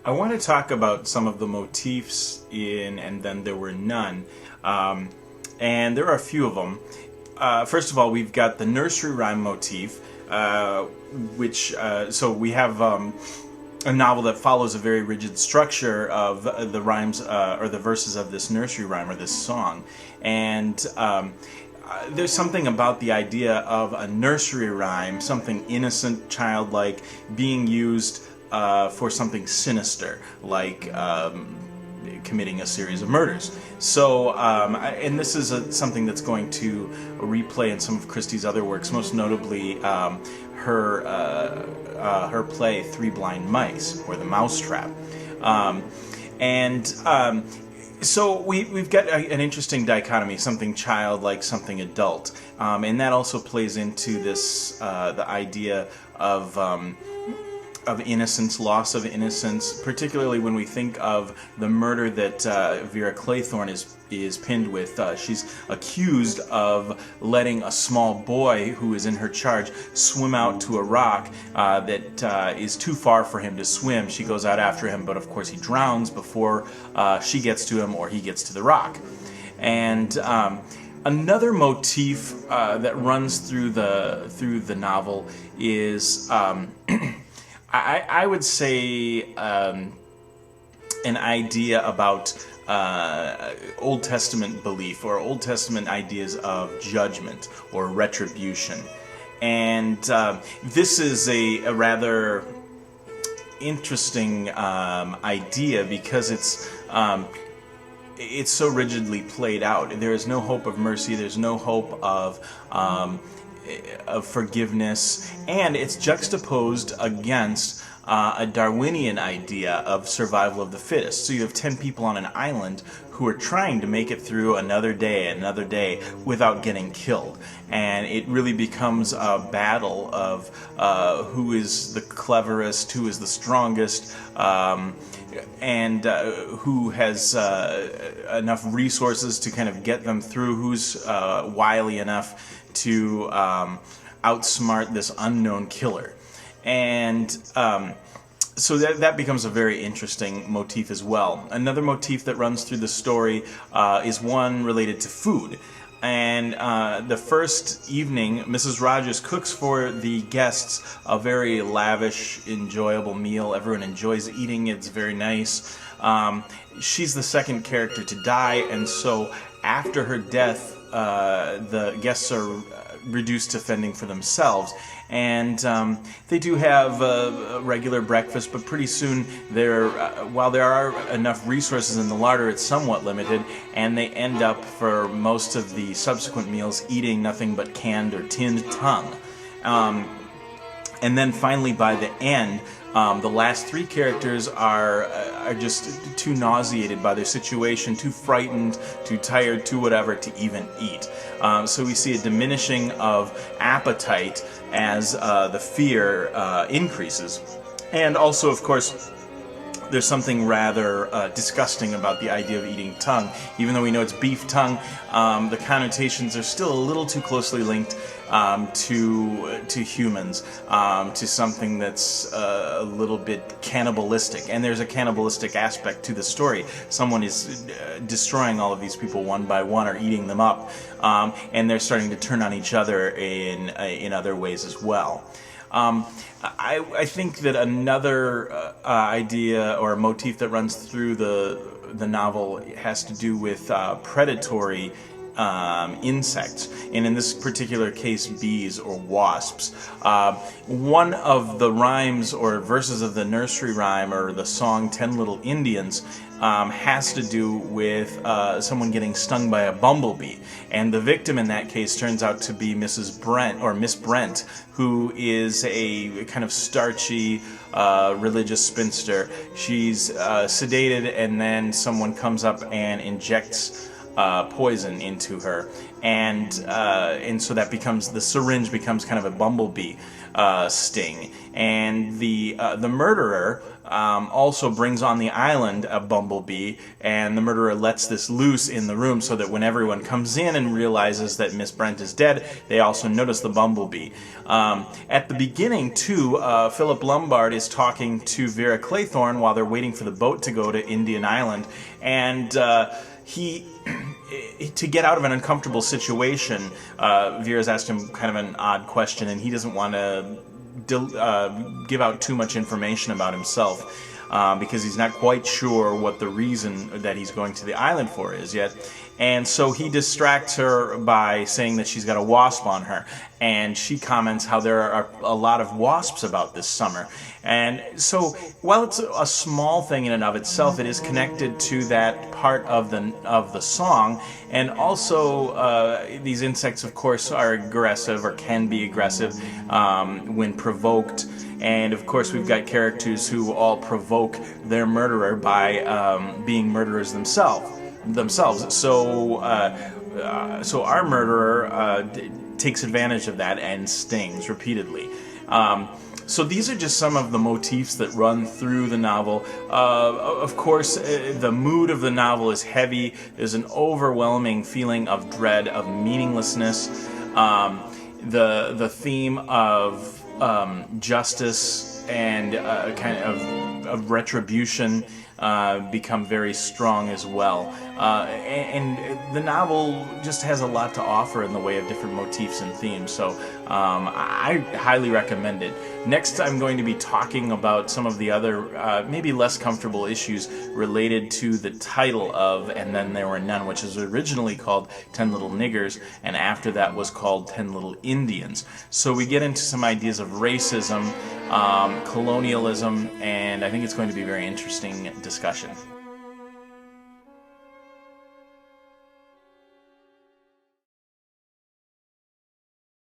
I want to talk about some of the motifs in And Then There Were None, and there are a few of them. First of all, we've got the nursery rhyme motif, so we have a novel that follows a very rigid structure of the rhymes or the verses of this nursery rhyme or this song, and there's something about the idea of a nursery rhyme, something innocent, childlike, being used for something sinister, like committing a series of murders. So, and this is something that's going to replay in some of Christie's other works, most notably her play Three Blind Mice, or The Mousetrap. So we've got an interesting dichotomy, something childlike, something adult, and that also plays into this the idea of innocence, loss of innocence, particularly when we think of the murder that Vera Claythorne is pinned with. She's accused of letting a small boy who is in her charge swim out to a rock that is too far for him to swim. She goes out after him, but of course he drowns before she gets to him or he gets to the rock. And another motif that runs through the novel is I would say an idea about Old Testament belief or Old Testament ideas of judgment or retribution. And this is a rather interesting idea because it's so rigidly played out. There is no hope of mercy. There's no hope of forgiveness, and it's juxtaposed against a Darwinian idea of survival of the fittest. So you have 10 people on an island who are trying to make it through another day without getting killed, and it really becomes a battle of who is the cleverest, who is the strongest, and who has enough resources to kind of get them through, who's wily enough to outsmart this unknown killer. And so that becomes a very interesting motif as well. Another motif that runs through the story is one related to food. And the first evening, Mrs. Rogers cooks for the guests a very lavish, enjoyable meal. Everyone enjoys eating. It's very nice. She's the second character to die, and so after her death, the guests are reduced to fending for themselves, and they do have a regular breakfast, but pretty soon while there are enough resources in the larder, it's somewhat limited, and they end up for most of the subsequent meals eating nothing but canned or tinned tongue. And then finally, by the end, the last three characters are just too nauseated by their situation, too frightened, too tired, too whatever to even eat. So we see a diminishing of appetite as the fear increases. And also, of course, there's something rather disgusting about the idea of eating tongue. Even though we know it's beef tongue, the connotations are still a little too closely linked to humans, to something that's a little bit cannibalistic. And there's a cannibalistic aspect to the story. Someone is destroying all of these people one by one, or eating them up, and they're starting to turn on each other in other ways as well. I think that another idea or motif that runs through the novel has to do with predatory insects, and in this particular case, bees or wasps. One of the rhymes or verses of the nursery rhyme or the song 10 Little Indians has to do with someone getting stung by a bumblebee, and the victim in that case turns out to be Mrs. Brent, or Miss Brent, who is a kind of starchy religious spinster. She's sedated, and then someone comes up and injects poison into her, and so that becomes, the syringe becomes kind of a bumblebee sting, and the murderer also brings on the island a bumblebee, and the murderer lets this loose in the room so that when everyone comes in and realizes that Miss Brent is dead, they also notice the bumblebee. At the beginning, too, Philip Lombard is talking to Vera Claythorne while they're waiting for the boat to go to Indian Island, and to get out of an uncomfortable situation, Vera's asked him kind of an odd question, and he doesn't want to give out too much information about himself because he's not quite sure what the reason that he's going to the island for is yet. And so he distracts her by saying that she's got a wasp on her, and she comments how there are a lot of wasps about this summer. And so while it's a small thing in and of itself, it is connected to that part of the song. And also these insects, of course, are aggressive or can be aggressive when provoked. And of course we've got characters who all provoke their murderer by being murderers themselves. So our murderer takes advantage of that and stings repeatedly. So these are just some of the motifs that run through the novel. Of course, the mood of the novel is heavy. There's an overwhelming feeling of dread, of meaninglessness. The theme of justice and kind of retribution become very strong as well. And the novel just has a lot to offer in the way of different motifs and themes, so I highly recommend it. Next, I'm going to be talking about some of the other, maybe less comfortable issues related to the title of And Then There Were None, which was originally called 10 Little Niggers, and after that was called 10 Little Indians. So we get into some ideas of racism, colonialism, and I think it's going to be a very interesting discussion.